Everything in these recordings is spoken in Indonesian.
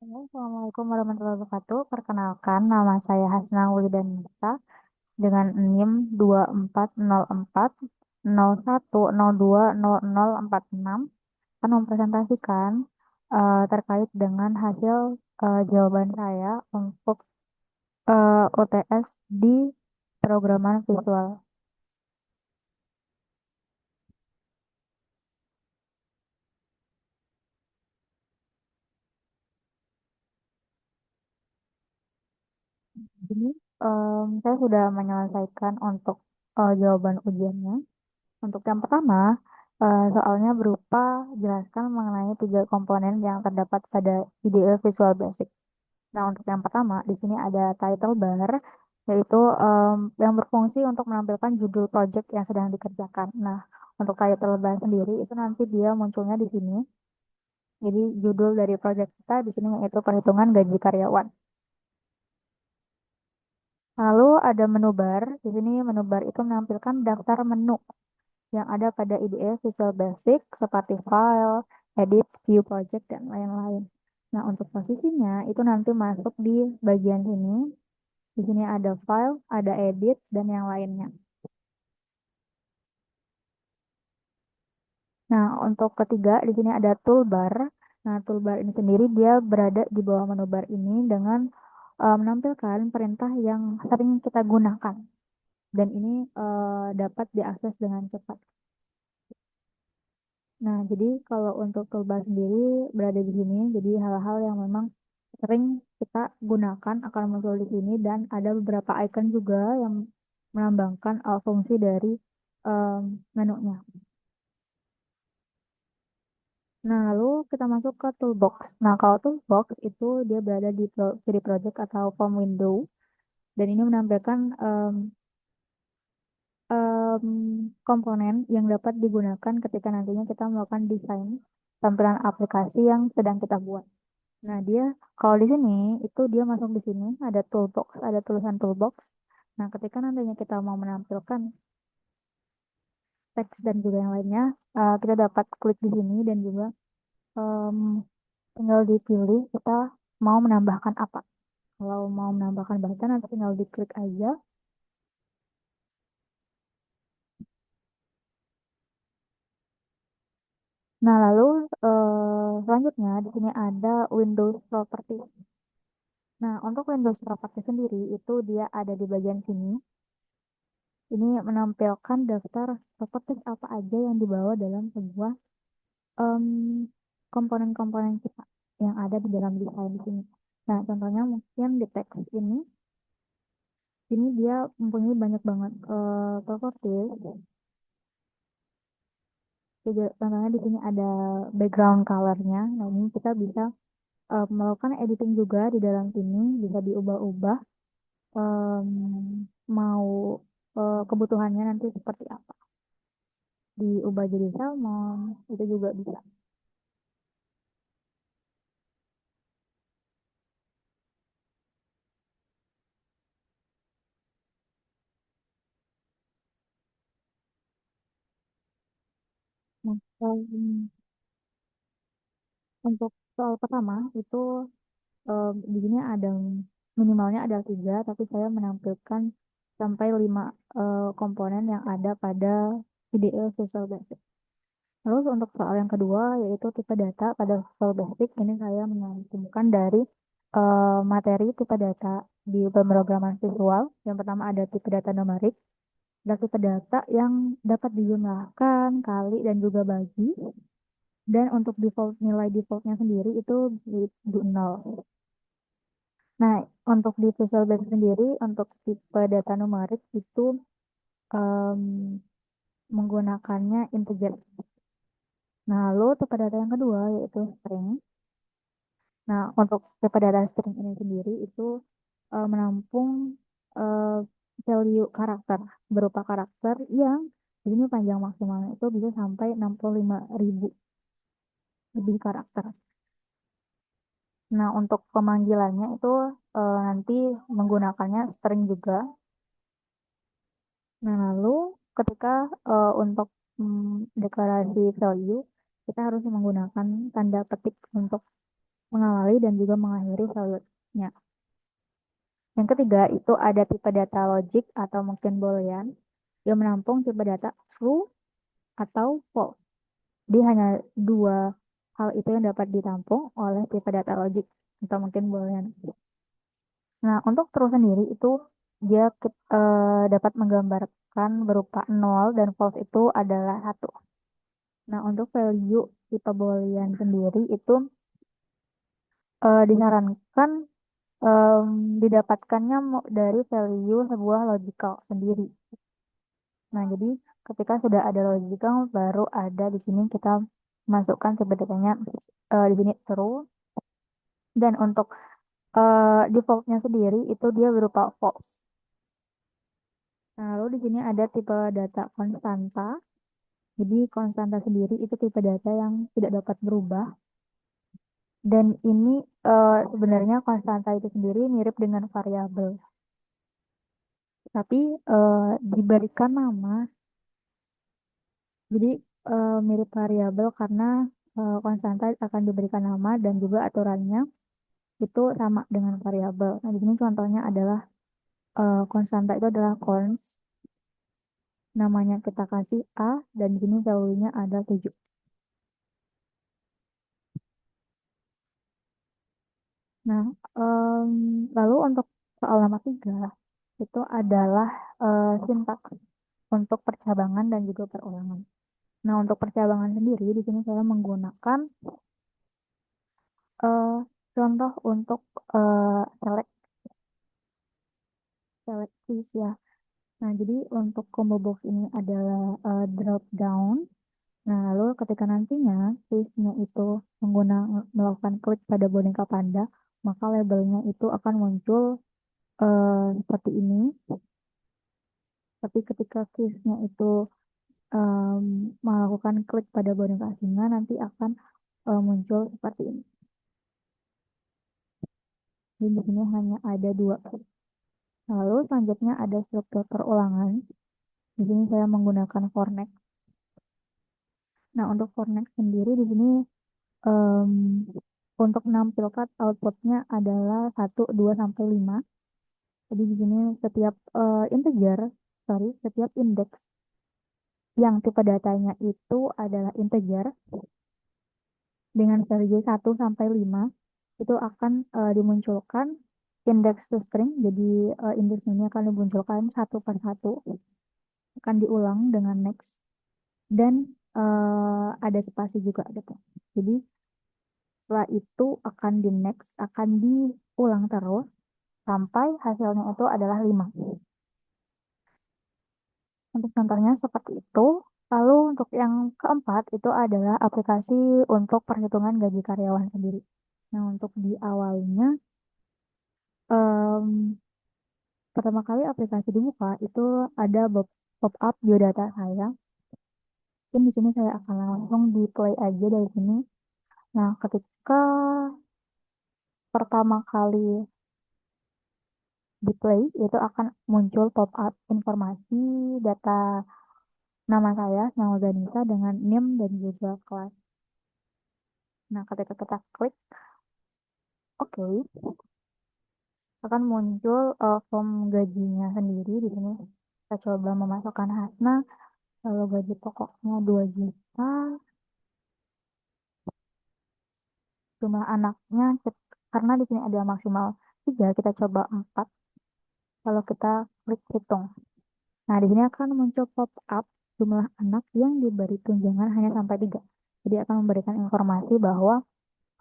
Halo, Assalamualaikum warahmatullahi wabarakatuh. Perkenalkan, nama saya Hasna Wulidanisa dengan NIM 240401020046 akan mempresentasikan terkait dengan hasil jawaban saya untuk UTS di programan visual. Jadi, saya sudah menyelesaikan untuk jawaban ujiannya. Untuk yang pertama, soalnya berupa jelaskan mengenai tiga komponen yang terdapat pada IDE Visual Basic. Nah, untuk yang pertama, di sini ada title bar, yaitu yang berfungsi untuk menampilkan judul project yang sedang dikerjakan. Nah, untuk title bar sendiri itu nanti dia munculnya di sini. Jadi judul dari project kita di sini yaitu perhitungan gaji karyawan. Lalu ada menu bar. Di sini menu bar itu menampilkan daftar menu yang ada pada IDE Visual Basic seperti file, edit, view project, dan lain-lain. Nah, untuk posisinya itu nanti masuk di bagian sini. Di sini ada file, ada edit, dan yang lainnya. Nah, untuk ketiga di sini ada toolbar. Nah, toolbar ini sendiri dia berada di bawah menu bar ini dengan menampilkan perintah yang sering kita gunakan. Dan ini dapat diakses dengan cepat. Nah, jadi kalau untuk toolbar sendiri berada di sini, jadi hal-hal yang memang sering kita gunakan akan muncul di sini dan ada beberapa icon juga yang melambangkan fungsi dari em, menunya. Nah, lalu kita masuk ke toolbox. Nah, kalau toolbox itu dia berada di ciri project atau form window dan ini menampilkan em, komponen yang dapat digunakan ketika nantinya kita melakukan desain tampilan aplikasi yang sedang kita buat. Nah, dia kalau di sini itu dia masuk di sini ada toolbox, ada tulisan toolbox. Nah, ketika nantinya kita mau menampilkan teks dan juga yang lainnya, kita dapat klik di sini dan juga em, tinggal dipilih kita mau menambahkan apa. Kalau mau menambahkan bahasa nanti tinggal diklik aja. Nah, lalu selanjutnya di sini ada Windows Property. Nah, untuk Windows Property sendiri itu dia ada di bagian sini. Ini menampilkan daftar properti apa aja yang dibawa dalam sebuah em, komponen-komponen kita yang ada di dalam desain di sini. Nah, contohnya mungkin di teks ini dia mempunyai banyak banget properti. Juga, contohnya di sini ada background colornya. Nah, ini kita bisa melakukan editing juga di dalam sini, bisa diubah-ubah em, mau kebutuhannya nanti seperti apa. Diubah jadi salmon, itu juga bisa. Nah, untuk soal pertama itu di sini ada minimalnya ada tiga, tapi saya menampilkan sampai lima komponen yang ada pada IDE Visual Basic. Terus untuk soal yang kedua yaitu tipe data pada Visual Basic, ini saya menyantumkan dari materi tipe data di pemrograman visual. Yang pertama ada tipe data numerik, ada tipe data yang dapat dijumlahkan, kali, dan juga bagi. Dan untuk default nilai defaultnya sendiri itu di 0. Nah, untuk di Visual Basic sendiri, untuk tipe data numerik itu em, menggunakannya integer. Nah, lalu tipe data yang kedua yaitu string. Nah, untuk tipe data string ini sendiri itu menampung eh, value karakter berupa karakter yang ini panjang maksimalnya itu bisa sampai 65.000 lebih karakter. Nah, untuk pemanggilannya itu nanti menggunakannya string juga. Nah, lalu ketika untuk deklarasi value, kita harus menggunakan tanda petik untuk mengawali dan juga mengakhiri value-nya. Yang ketiga itu ada tipe data logic atau mungkin boolean yang menampung tipe data true atau false. Jadi hanya dua hal itu yang dapat ditampung oleh tipe data logic atau mungkin boolean. Nah, untuk true sendiri itu dia dapat menggambarkan berupa 0 dan false itu adalah satu. Nah, untuk value tipe boolean sendiri itu disarankan didapatkannya dari value sebuah logical sendiri. Nah, jadi ketika sudah ada logical, baru ada di sini kita masukkan sebenarnya di sini true. Dan untuk defaultnya sendiri itu dia berupa false. Nah, lalu di sini ada tipe data konstanta. Jadi konstanta sendiri itu tipe data yang tidak dapat berubah. Dan ini sebenarnya konstanta itu sendiri mirip dengan variabel. Tapi diberikan nama. Jadi mirip variabel karena konstanta akan diberikan nama dan juga aturannya itu sama dengan variabel. Nah, di sini contohnya adalah konstanta itu adalah const, namanya kita kasih A, dan di sini value-nya ada 7. Nah, lalu untuk soal nomor 3, itu adalah sintaks untuk percabangan dan juga perulangan. Nah, untuk percabangan sendiri, di sini saya menggunakan eh, contoh untuk select, select keys ya. Nah, jadi untuk combo box ini adalah drop down. Nah, lalu ketika nantinya keysnya itu melakukan klik pada boneka panda, maka labelnya itu akan muncul seperti ini. Tapi ketika keysnya itu melakukan klik pada boneka singa, nanti akan muncul seperti ini. Jadi di sini hanya ada dua klik. Lalu selanjutnya ada struktur perulangan. Di sini saya menggunakan for next. Nah, untuk for next sendiri di sini em, untuk menampilkan outputnya adalah 1, 2, sampai 5. Jadi di sini setiap setiap indeks yang tipe datanya itu adalah integer dengan value 1 sampai 5 itu akan dimunculkan indeks to string. Jadi indeks ini akan dimunculkan satu per satu, akan diulang dengan next, dan ada spasi juga gitu. Jadi setelah itu akan di next, akan diulang terus sampai hasilnya itu adalah 5. Untuk contohnya seperti itu. Lalu untuk yang keempat itu adalah aplikasi untuk perhitungan gaji karyawan sendiri. Nah, untuk di awalnya, em, pertama kali aplikasi dibuka itu ada pop-up biodata saya. Dan di sini saya akan langsung di play aja dari sini. Nah, ketika pertama kali di play itu akan muncul pop-up informasi data nama saya, nama Zanisa dengan NIM dan juga kelas. Nah, ketika kita klik oke, akan muncul form gajinya sendiri di sini. Kita coba memasukkan Hasna, lalu gaji pokoknya 2 juta, jumlah anaknya karena di sini ada maksimal 3, kita coba 4. Kalau kita klik hitung. Nah, di sini akan muncul pop-up jumlah anak yang diberi tunjangan hanya sampai 3. Jadi akan memberikan informasi bahwa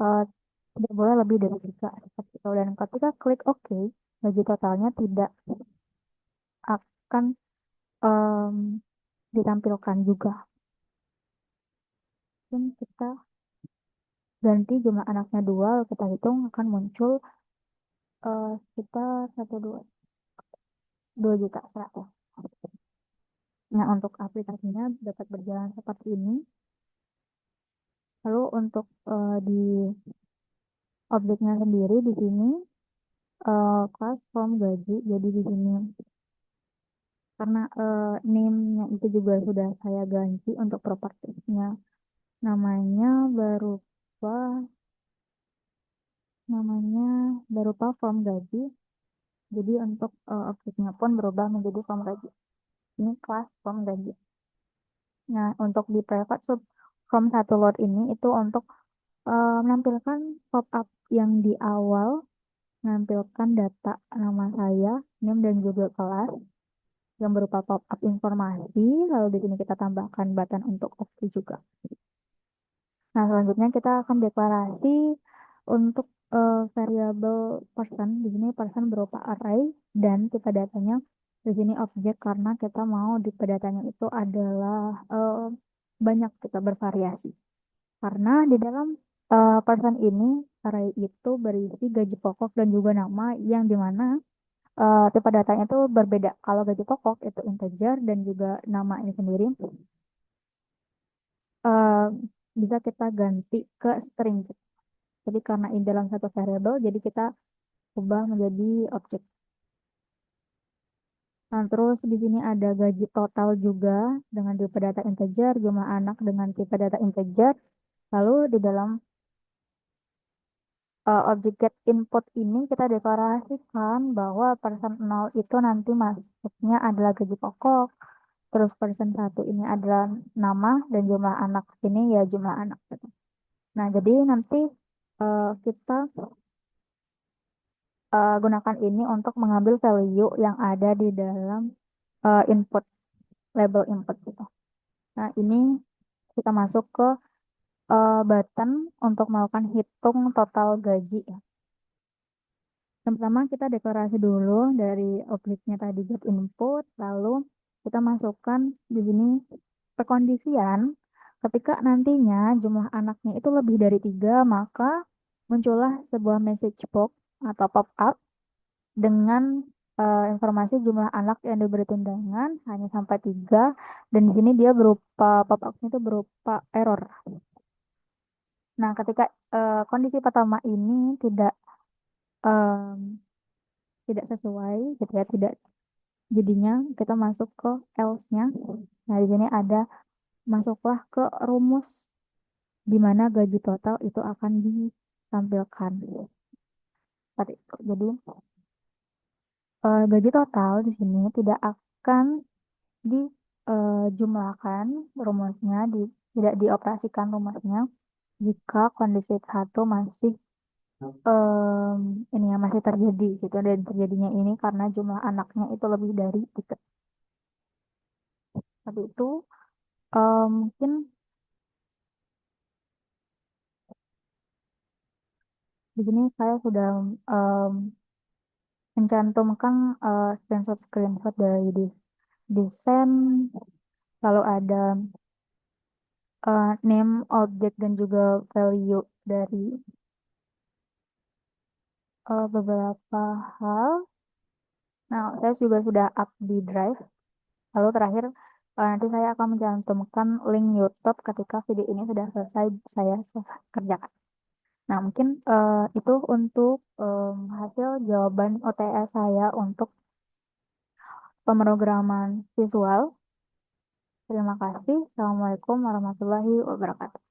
eh, tidak boleh lebih dari 3 seperti itu. Dan ketika klik OK, gaji totalnya tidak akan em, ditampilkan juga. Dan kita ganti jumlah anaknya 2, kita hitung akan muncul sekitar 2 juta 100. Nah, untuk aplikasinya dapat berjalan seperti ini. Lalu untuk di objeknya sendiri di sini kelas form gaji. Jadi di sini karena name-nya itu juga sudah saya ganti untuk propertiesnya. Namanya berupa berupa form gaji. Jadi untuk objeknya pun berubah menjadi form gaji. Ini kelas form gaji. Nah, untuk di private sub form satu load ini itu untuk menampilkan pop-up yang di awal, menampilkan data nama saya, name dan juga kelas yang berupa pop-up informasi. Lalu di sini kita tambahkan button untuk oke juga. Nah, selanjutnya kita akan deklarasi untuk variabel person. Di sini person berupa array dan tipe datanya di sini objek karena kita mau tipe datanya itu adalah banyak, kita bervariasi. Karena di dalam person ini array itu berisi gaji pokok dan juga nama yang dimana tipe datanya itu berbeda. Kalau gaji pokok itu integer dan juga nama ini sendiri eh, bisa kita ganti ke string. Jadi karena ini dalam satu variabel, jadi kita ubah menjadi objek. Nah, terus di sini ada gaji total juga dengan tipe data integer, jumlah anak dengan tipe data integer. Lalu di dalam objek get input ini kita deklarasikan bahwa person 0 itu nanti masuknya adalah gaji pokok. Terus person 1 ini adalah nama dan jumlah anak ini ya jumlah anak, gitu. Nah, jadi nanti kita gunakan ini untuk mengambil value yang ada di dalam input, label input gitu. Nah, ini kita masuk ke button untuk melakukan hitung total gaji ya. Yang pertama kita deklarasi dulu dari objeknya tadi get input, lalu kita masukkan di sini perkondisian ketika nantinya jumlah anaknya itu lebih dari 3, maka muncullah sebuah message box atau pop-up dengan informasi jumlah anak yang diberi tunjangan hanya sampai 3, dan di sini dia berupa pop-up-nya itu berupa error. Nah, ketika kondisi pertama ini em, tidak sesuai gitu ya, tidak, jadinya kita masuk ke else-nya. Nah, di sini ada masuklah ke rumus di mana gaji total itu akan ditampilkan. Seperti itu. Jadi gaji total di sini tidak akan dijumlahkan rumusnya, tidak dioperasikan rumusnya jika kondisi satu masih ini ya masih terjadi gitu, dan terjadinya ini karena jumlah anaknya itu lebih dari 3. Tapi itu mungkin di sini saya sudah em, mencantumkan screenshot dari desain, lalu ada name, objek, dan juga value dari beberapa hal. Nah, saya juga sudah up di Drive. Lalu terakhir, nanti saya akan mencantumkan link YouTube ketika video ini sudah selesai saya kerjakan. Nah, mungkin itu untuk hasil jawaban OTS saya untuk pemrograman visual. Terima kasih. Assalamualaikum warahmatullahi wabarakatuh.